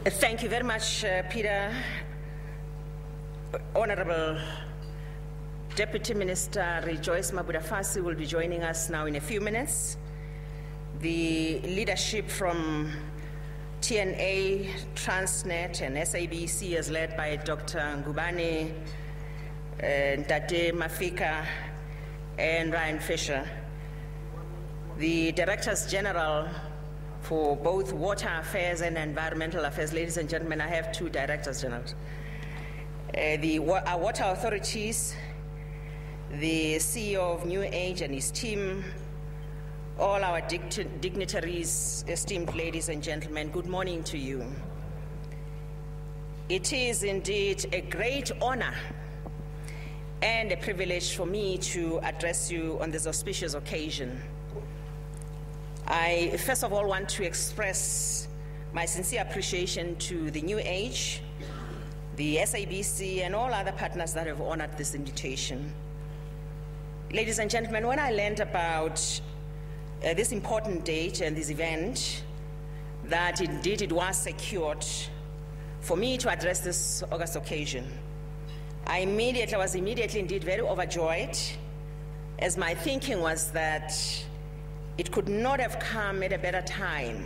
Thank you very much, Peter. Honorable Deputy Minister Rejoice Mabudafasi will be joining us now in a few minutes. The leadership from TNA, Transnet, and SABC is led by Dr. Ngubane, Ntate Mafika, and Ryan Fisher. The Directors General for both Water Affairs and Environmental Affairs, ladies and gentlemen, I have two Directors General. Our water authorities, the CEO of New Age and his team, all our dignitaries, esteemed ladies and gentlemen, good morning to you. It is indeed a great honor and a privilege for me to address you on this auspicious occasion. I first of all want to express my sincere appreciation to the New Age, the SABC, and all other partners that have honored this invitation. Ladies and gentlemen, when I learned about this important date and this event, that indeed it was secured for me to address this august occasion, I was immediately indeed very overjoyed, as my thinking was that it could not have come at a better time,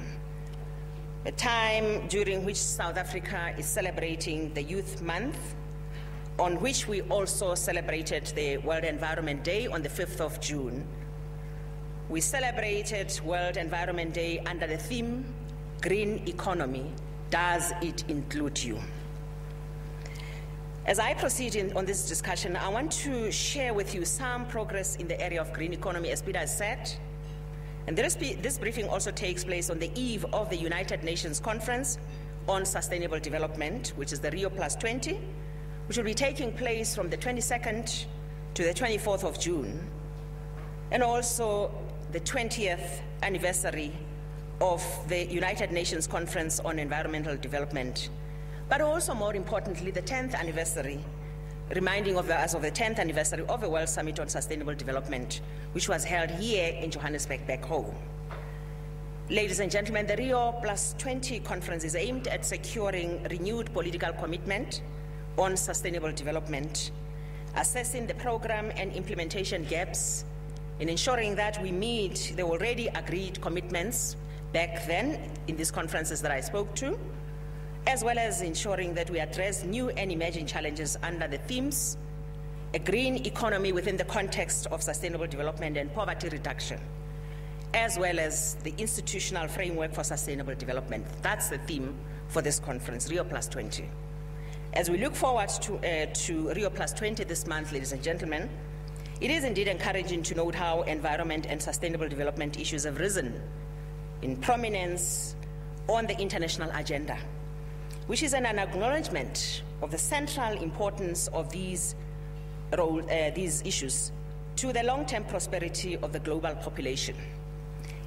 a time during which South Africa is celebrating the Youth Month, on which we also celebrated the World Environment Day on the 5th of June. We celebrated World Environment Day under the theme, Green Economy, Does It Include You? As I proceed on this discussion, I want to share with you some progress in the area of green economy, as Peter has said. And this briefing also takes place on the eve of the United Nations Conference on Sustainable Development, which is the Rio +20, which will be taking place from the 22nd to the 24th of June, and also the 20th anniversary of the United Nations Conference on Environmental Development, but also more importantly, the 10th anniversary, reminding us of the 10th anniversary of the World Summit on Sustainable Development, which was held here in Johannesburg, back home. Ladies and gentlemen, the Rio +20 conference is aimed at securing renewed political commitment on sustainable development, assessing the program and implementation gaps, in ensuring that we meet the already agreed commitments back then in these conferences that I spoke to, as well as ensuring that we address new and emerging challenges under the themes, a green economy within the context of sustainable development and poverty reduction, as well as the institutional framework for sustainable development. That's the theme for this conference, Rio +20. As we look forward to Rio +20 this month, ladies and gentlemen, it is indeed encouraging to note how environment and sustainable development issues have risen in prominence on the international agenda, which is an acknowledgement of the central importance of these issues to the long-term prosperity of the global population.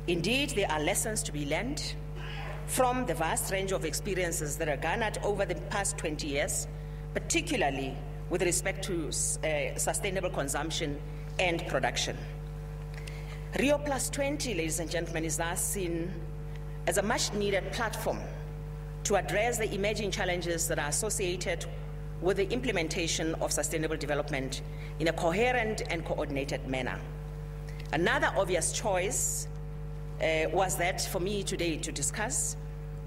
Indeed, there are lessons to be learned from the vast range of experiences that are garnered over the past 20 years, particularly with respect to sustainable consumption and production. Rio +20, ladies and gentlemen, is thus seen as a much-needed platform to address the emerging challenges that are associated with the implementation of sustainable development in a coherent and coordinated manner. Another obvious choice was that for me today to discuss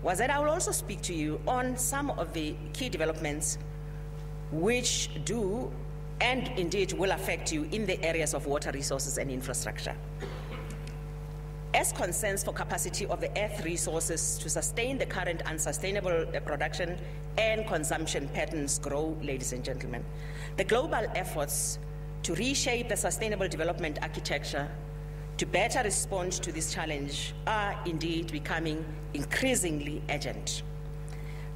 was that I will also speak to you on some of the key developments which do and indeed will affect you in the areas of water resources and infrastructure. As concerns for capacity of the earth resources to sustain the current unsustainable production and consumption patterns grow, ladies and gentlemen, the global efforts to reshape the sustainable development architecture to better respond to this challenge are indeed becoming increasingly urgent.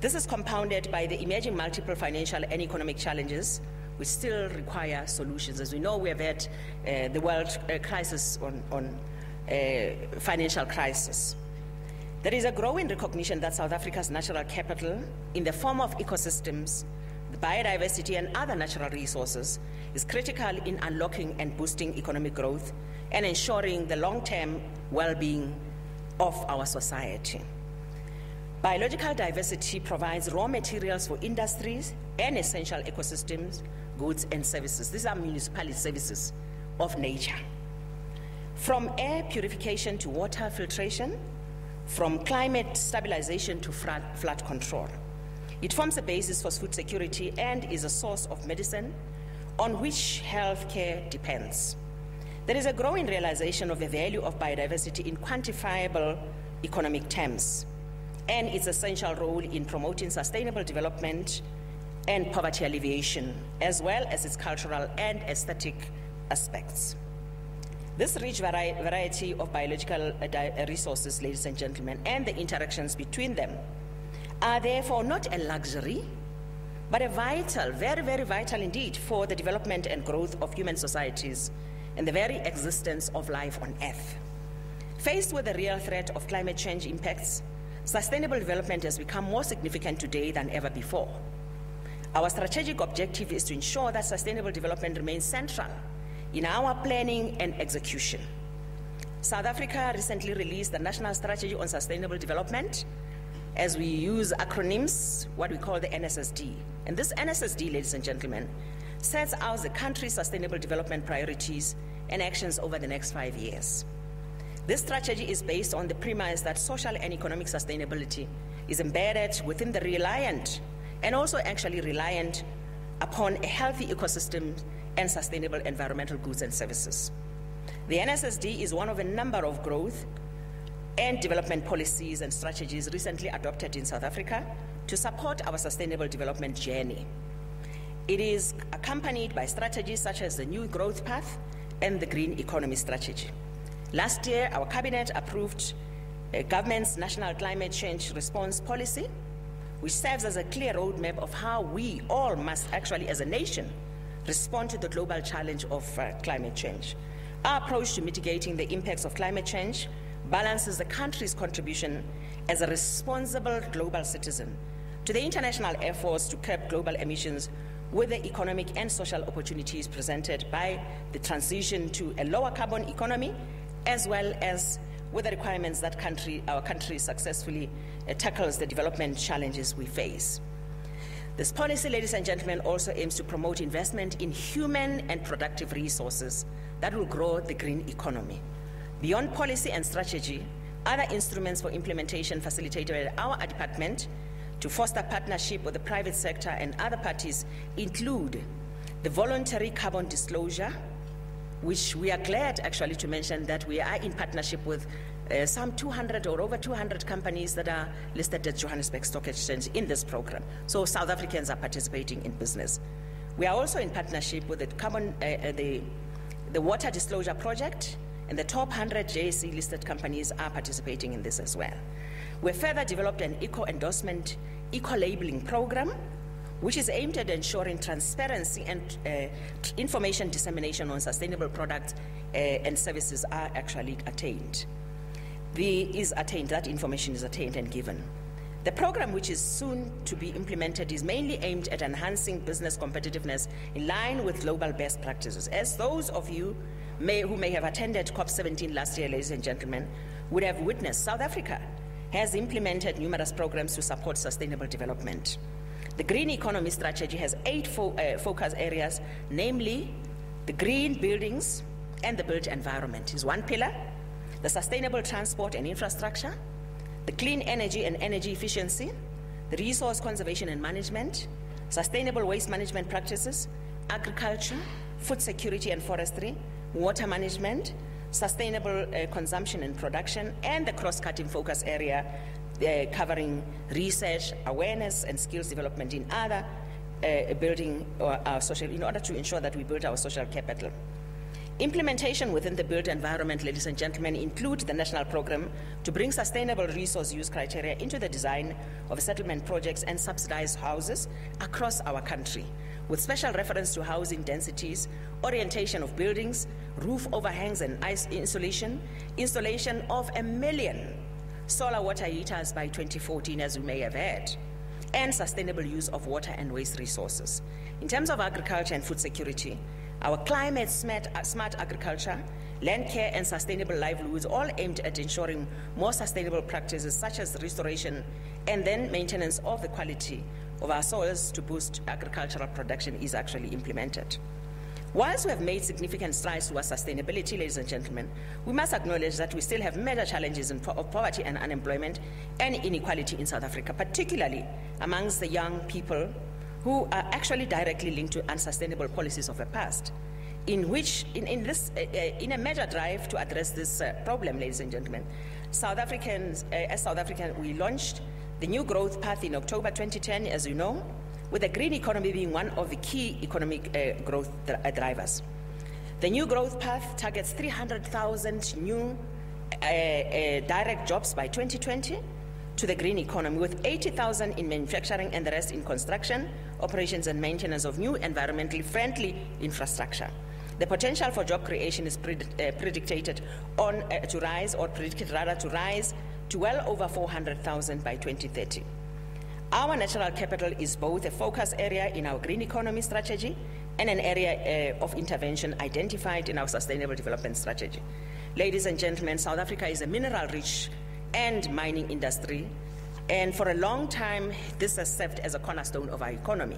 This is compounded by the emerging multiple financial and economic challenges which still require solutions. As we know, we have had the world crisis on financial crisis. There is a growing recognition that South Africa's natural capital in the form of ecosystems, the biodiversity and other natural resources is critical in unlocking and boosting economic growth and ensuring the long-term well-being of our society. Biological diversity provides raw materials for industries and essential ecosystems, goods and services. These are municipal services of nature. From air purification to water filtration, from climate stabilization to flood control. It forms a basis for food security and is a source of medicine on which healthcare depends. There is a growing realization of the value of biodiversity in quantifiable economic terms and its essential role in promoting sustainable development and poverty alleviation, as well as its cultural and aesthetic aspects. This rich variety of biological resources, ladies and gentlemen, and the interactions between them are therefore not a luxury, but a vital, very, very vital indeed for the development and growth of human societies and the very existence of life on Earth. Faced with the real threat of climate change impacts, sustainable development has become more significant today than ever before. Our strategic objective is to ensure that sustainable development remains central in our planning and execution. South Africa recently released the National Strategy on Sustainable Development, as we use acronyms, what we call the NSSD. And this NSSD, ladies and gentlemen, sets out the country's sustainable development priorities and actions over the next 5 years. This strategy is based on the premise that social and economic sustainability is embedded within the reliant and also actually reliant upon a healthy ecosystem and sustainable environmental goods and services. The NSSD is one of a number of growth and development policies and strategies recently adopted in South Africa to support our sustainable development journey. It is accompanied by strategies such as the New Growth Path and the Green Economy Strategy. Last year, our cabinet approved a government's National Climate Change Response Policy, which serves as a clear roadmap of how we all must actually, as a nation, respond to the global challenge of climate change. Our approach to mitigating the impacts of climate change balances the country's contribution as a responsible global citizen to the international efforts to curb global emissions with the economic and social opportunities presented by the transition to a lower carbon economy, as well as with the requirements that our country successfully tackles the development challenges we face. This policy, ladies and gentlemen, also aims to promote investment in human and productive resources that will grow the green economy. Beyond policy and strategy, other instruments for implementation facilitated by our department to foster partnership with the private sector and other parties include the voluntary carbon disclosure, which we are glad actually to mention that we are in partnership with some 200 or over 200 companies that are listed at Johannesburg Stock Exchange in this program. So South Africans are participating in business. We are also in partnership with the Water Disclosure Project, and the top 100 JSE listed companies are participating in this as well. We further developed an eco-endorsement, eco-labeling program, which is aimed at ensuring transparency and information dissemination on sustainable products and services are actually attained. That information is attained and given. The program, which is soon to be implemented, is mainly aimed at enhancing business competitiveness in line with global best practices. As those of you who may have attended COP17 last year, ladies and gentlemen, would have witnessed, South Africa has implemented numerous programs to support sustainable development. The Green Economy Strategy has 8 focus areas, namely the green buildings and the built environment is one pillar, the sustainable transport and infrastructure, the clean energy and energy efficiency, the resource conservation and management, sustainable waste management practices, agriculture, food security and forestry, water management, sustainable consumption and production, and the cross-cutting focus area covering research, awareness, and skills development in other building our social, in order to ensure that we build our social capital. Implementation within the built environment, ladies and gentlemen, include the national program to bring sustainable resource use criteria into the design of settlement projects and subsidized houses across our country, with special reference to housing densities, orientation of buildings, roof overhangs and ice insulation, installation of 1 million solar water heaters by 2014, as we may have heard, and sustainable use of water and waste resources. In terms of agriculture and food security, our climate smart agriculture, land care and sustainable livelihoods, all aimed at ensuring more sustainable practices such as restoration and then maintenance of the quality of our soils to boost agricultural production is actually implemented. Whilst we have made significant strides towards sustainability, ladies and gentlemen, we must acknowledge that we still have major challenges of poverty and unemployment and inequality in South Africa, particularly amongst the young people who are actually directly linked to unsustainable policies of the past. In a major drive to address this problem, ladies and gentlemen, as South Africans, we launched the new growth path in October 2010, as you know, with the green economy being one of the key economic growth drivers. The new growth path targets 300,000 new direct jobs by 2020 to the green economy, with 80,000 in manufacturing and the rest in construction, operations and maintenance of new environmentally friendly infrastructure. The potential for job creation is predicted to rise to well over 400,000 by 2030. Our natural capital is both a focus area in our green economy strategy and an area of intervention identified in our sustainable development strategy. Ladies and gentlemen, South Africa is a mineral-rich and mining industry, and for a long time, this has served as a cornerstone of our economy.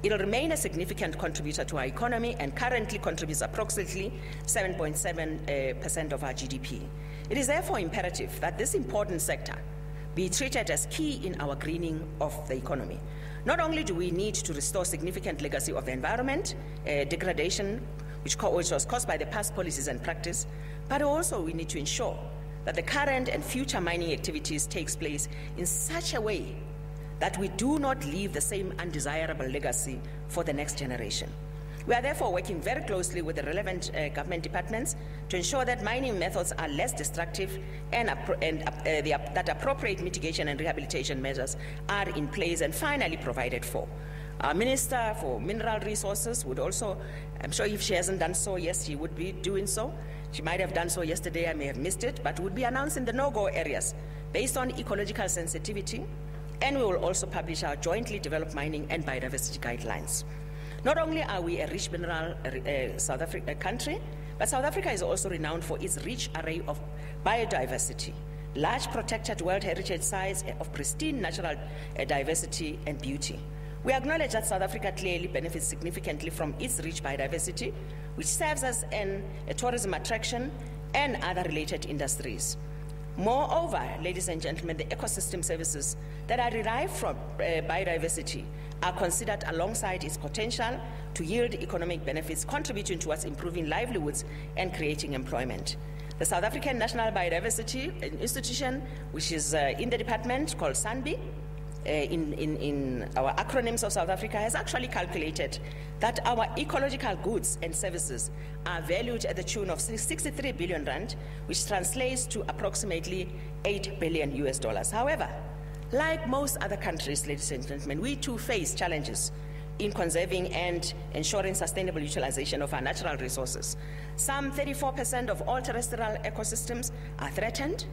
It will remain a significant contributor to our economy and currently contributes approximately 7.7% of our GDP. It is therefore imperative that this important sector be treated as key in our greening of the economy. Not only do we need to restore significant legacy of the environment degradation, which was caused by the past policies and practice, but also we need to ensure that the current and future mining activities takes place in such a way that we do not leave the same undesirable legacy for the next generation. We are therefore working very closely with the relevant government departments to ensure that mining methods are less destructive and that appropriate mitigation and rehabilitation measures are in place and finally provided for. Our Minister for Mineral Resources would also, I'm sure if she hasn't done so, yes, she would be doing so. She might have done so yesterday, I may have missed it, but would be announcing the no-go areas based on ecological sensitivity, and we will also publish our jointly developed mining and biodiversity guidelines. Not only are we a rich mineral South Africa country, but South Africa is also renowned for its rich array of biodiversity, large protected World Heritage sites of pristine natural diversity and beauty. We acknowledge that South Africa clearly benefits significantly from its rich biodiversity, which serves as a tourism attraction and other related industries. Moreover, ladies and gentlemen, the ecosystem services that are derived from biodiversity are considered alongside its potential to yield economic benefits, contributing towards improving livelihoods and creating employment. The South African National Biodiversity Institution, which is in the department called SANBI, in our acronyms of South Africa, has actually calculated that our ecological goods and services are valued at the tune of 63 billion rand, which translates to approximately $8 billion US. However, like most other countries, ladies and gentlemen, we too face challenges in conserving and ensuring sustainable utilization of our natural resources. Some 34% of all terrestrial ecosystems are threatened,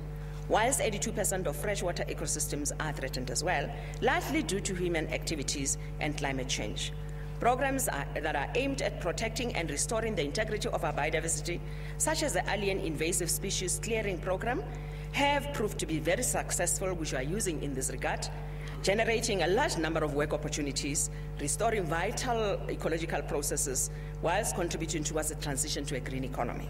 whilst 82% of freshwater ecosystems are threatened as well, largely due to human activities and climate change. Programs that are aimed at protecting and restoring the integrity of our biodiversity, such as the Alien Invasive Species Clearing Program, have proved to be very successful, which we are using in this regard, generating a large number of work opportunities, restoring vital ecological processes, whilst contributing towards the transition to a green economy.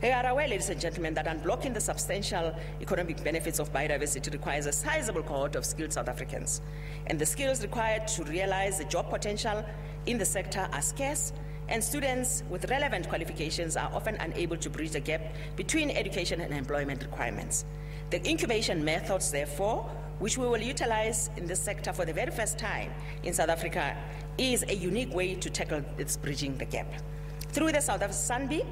We are aware, ladies and gentlemen, that unblocking the substantial economic benefits of biodiversity requires a sizable cohort of skilled South Africans, and the skills required to realize the job potential in the sector are scarce, and students with relevant qualifications are often unable to bridge the gap between education and employment requirements. The incubation methods, therefore, which we will utilize in this sector for the very first time in South Africa, is a unique way to tackle its bridging the gap. Through the South African SANBI,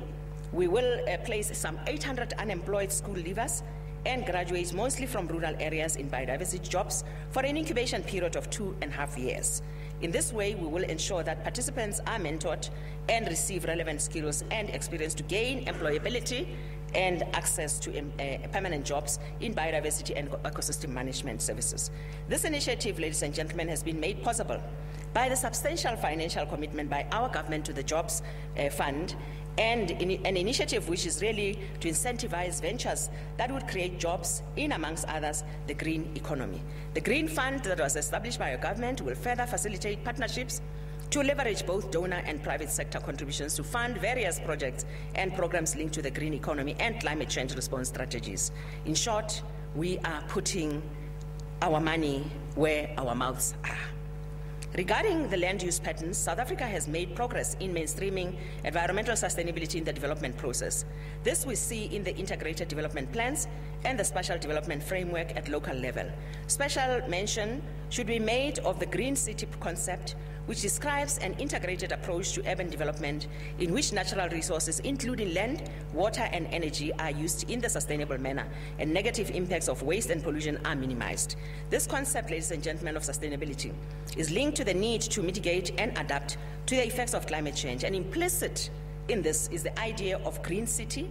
we will place some 800 unemployed school leavers and graduates, mostly from rural areas, in biodiversity jobs for an incubation period of 2.5 years. In this way, we will ensure that participants are mentored and receive relevant skills and experience to gain employability and access to permanent jobs in biodiversity and ecosystem management services. This initiative, ladies and gentlemen, has been made possible by the substantial financial commitment by our government to the Jobs Fund, and an initiative which is really to incentivize ventures that would create jobs in, amongst others, the green economy. The Green Fund that was established by our government will further facilitate partnerships to leverage both donor and private sector contributions to fund various projects and programs linked to the green economy and climate change response strategies. In short, we are putting our money where our mouths are. Regarding the land use patterns, South Africa has made progress in mainstreaming environmental sustainability in the development process. This we see in the integrated development plans and the spatial development framework at local level. Special mention should be made of the green city concept, which describes an integrated approach to urban development in which natural resources, including land, water, and energy, are used in the sustainable manner, and negative impacts of waste and pollution are minimized. This concept, ladies and gentlemen, of sustainability is linked to the need to mitigate and adapt to the effects of climate change, and implicit in this is the idea of green city.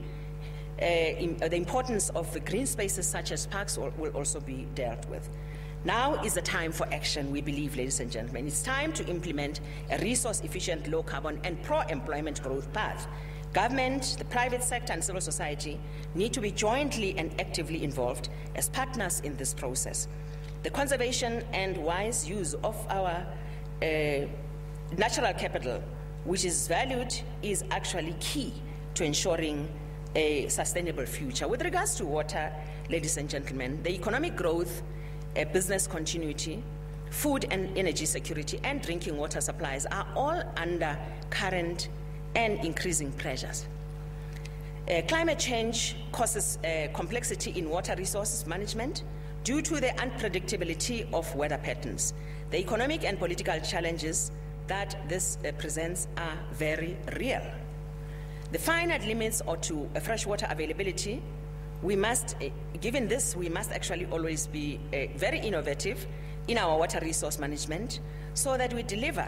The importance of the green spaces such as parks will also be dealt with. Now is the time for action, we believe, ladies and gentlemen. It's time to implement a resource-efficient, low-carbon, and pro-employment growth path. Government, the private sector, and civil society need to be jointly and actively involved as partners in this process. The conservation and wise use of our natural capital, which is valued, is actually key to ensuring a sustainable future. With regards to water, ladies and gentlemen, the economic growth, business continuity, food and energy security, and drinking water supplies are all under current and increasing pressures. Climate change causes complexity in water resources management due to the unpredictability of weather patterns. The economic and political challenges that this presents are very real. The finite limits to freshwater availability, we must, given this, we must actually always be very innovative in our water resource management so that we deliver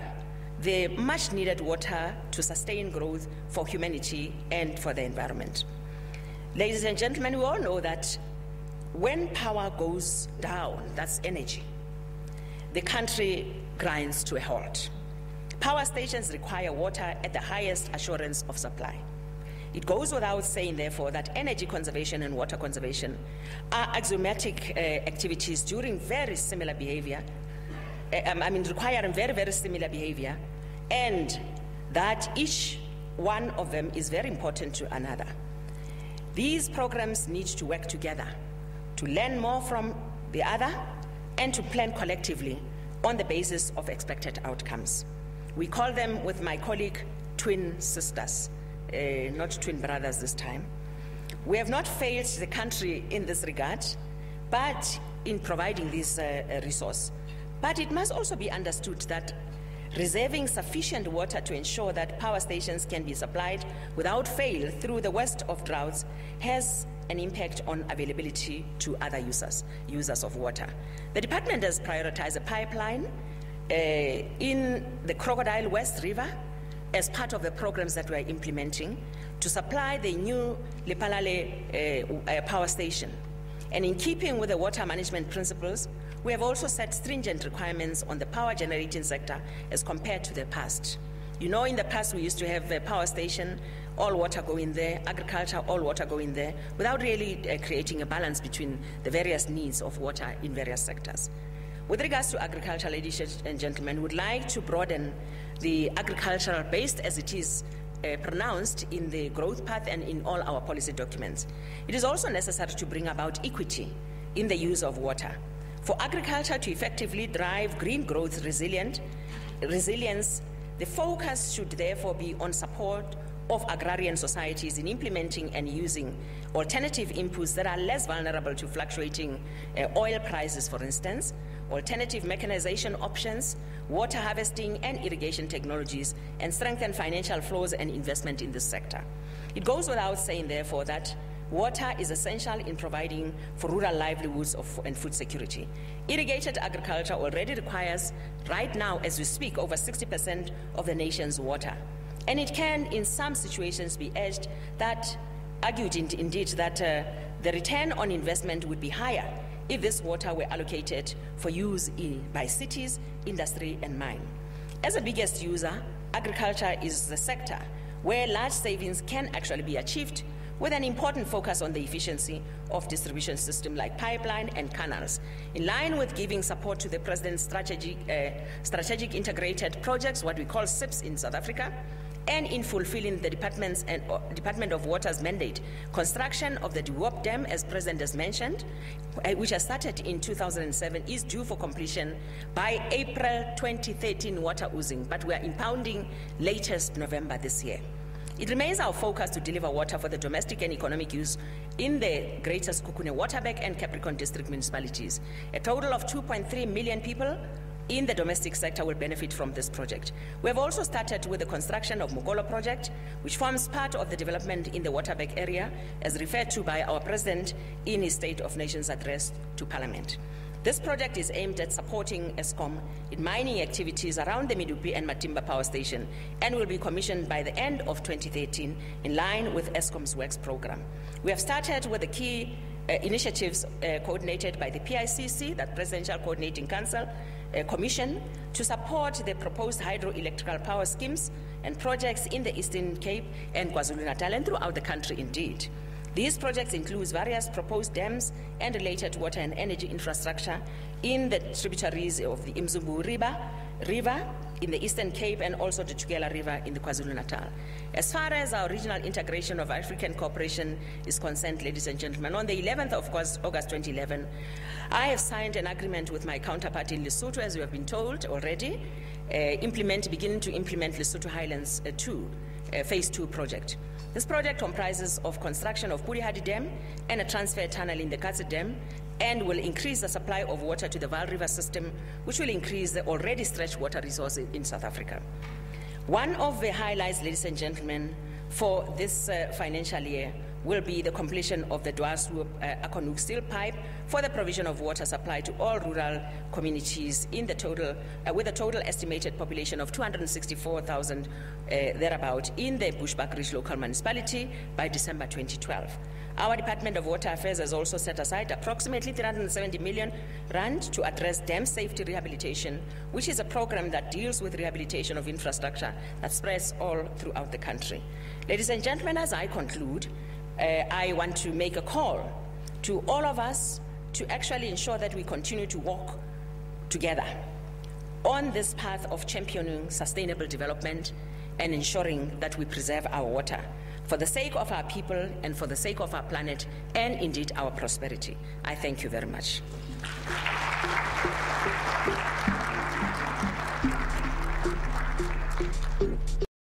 the much needed water to sustain growth for humanity and for the environment. Ladies and gentlemen, we all know that when power goes down, that's energy, the country grinds to a halt. Power stations require water at the highest assurance of supply. It goes without saying, therefore, that energy conservation and water conservation are axiomatic activities during very similar behavior, requiring very, very similar behavior, and that each one of them is very important to another. These programs need to work together to learn more from the other and to plan collectively on the basis of expected outcomes. We call them, with my colleague, twin sisters. Not twin brothers this time. We have not failed the country in this regard, but in providing this resource. But it must also be understood that reserving sufficient water to ensure that power stations can be supplied without fail through the worst of droughts has an impact on availability to other users of water. The department has prioritized a pipeline in the Crocodile West River as part of the programs that we are implementing to supply the new Lepalale power station. And in keeping with the water management principles, we have also set stringent requirements on the power generating sector as compared to the past. You know, in the past we used to have a power station, all water go in there, agriculture, all water go in there, without really creating a balance between the various needs of water in various sectors. With regards to agriculture, ladies and gentlemen, we would like to broaden the agricultural based as it is pronounced in the growth path and in all our policy documents. It is also necessary to bring about equity in the use of water. For agriculture to effectively drive green growth resilience, the focus should therefore be on support of agrarian societies in implementing and using alternative inputs that are less vulnerable to fluctuating oil prices, for instance, alternative mechanization options, water harvesting and irrigation technologies, and strengthen financial flows and investment in this sector. It goes without saying, therefore, that water is essential in providing for rural livelihoods and food security. Irrigated agriculture already requires, right now as we speak, over 60% of the nation's water. And it can, in some situations, be argued indeed that the return on investment would be higher if this water were allocated for use by cities, industry, and mine. As the biggest user, agriculture is the sector where large savings can actually be achieved, with an important focus on the efficiency of distribution systems like pipeline and canals, in line with giving support to the President's strategic integrated projects, what we call SIPs in South Africa, and in fulfilling the Department of Water's mandate. Construction of the Duop Dam, as President has mentioned, which has started in 2007, is due for completion by April 2013 water oozing, but we are impounding latest November this year. It remains our focus to deliver water for the domestic and economic use in the Greater Sekhukhune, Waterberg and Capricorn district municipalities. A total of 2.3 million people in the domestic sector will benefit from this project. We have also started with the construction of Mokolo project, which forms part of the development in the Waterberg area, as referred to by our President in his State of Nations address to Parliament. This project is aimed at supporting Eskom in mining activities around the Medupi and Matimba power station, and will be commissioned by the end of 2013 in line with Eskom's works program. We have started with the key initiatives coordinated by the PICC, that Presidential Coordinating Council, Commission, to support the proposed hydroelectrical power schemes and projects in the Eastern Cape and KwaZulu-Natal and throughout the country indeed. These projects include various proposed dams and related water and energy infrastructure in the tributaries of the Imzumbu River in the Eastern Cape, and also the Tugela River in the KwaZulu-Natal. As far as our regional integration of African cooperation is concerned, ladies and gentlemen, on the 11th of August 2011, I have signed an agreement with my counterpart in Lesotho, as you have been told already, beginning to implement Lesotho Highlands 2, Phase 2 project. This project comprises of construction of Purihadi Dam and a transfer tunnel in the Katse Dam, and will increase the supply of water to the Vaal River system, which will increase the already stretched water resources in South Africa. One of the highlights, ladies and gentlemen, for this financial year will be the completion of the Dwars-Akonuk steel pipe for the provision of water supply to all rural communities in the total, with a total estimated population of 264,000 thereabout in the Bushbuckridge local municipality by December 2012. Our Department of Water Affairs has also set aside approximately 370 million rand to address dam safety rehabilitation, which is a program that deals with rehabilitation of infrastructure that spreads all throughout the country. Ladies and gentlemen, as I conclude, I want to make a call to all of us to actually ensure that we continue to walk together on this path of championing sustainable development and ensuring that we preserve our water for the sake of our people and for the sake of our planet and indeed our prosperity. I thank you very much.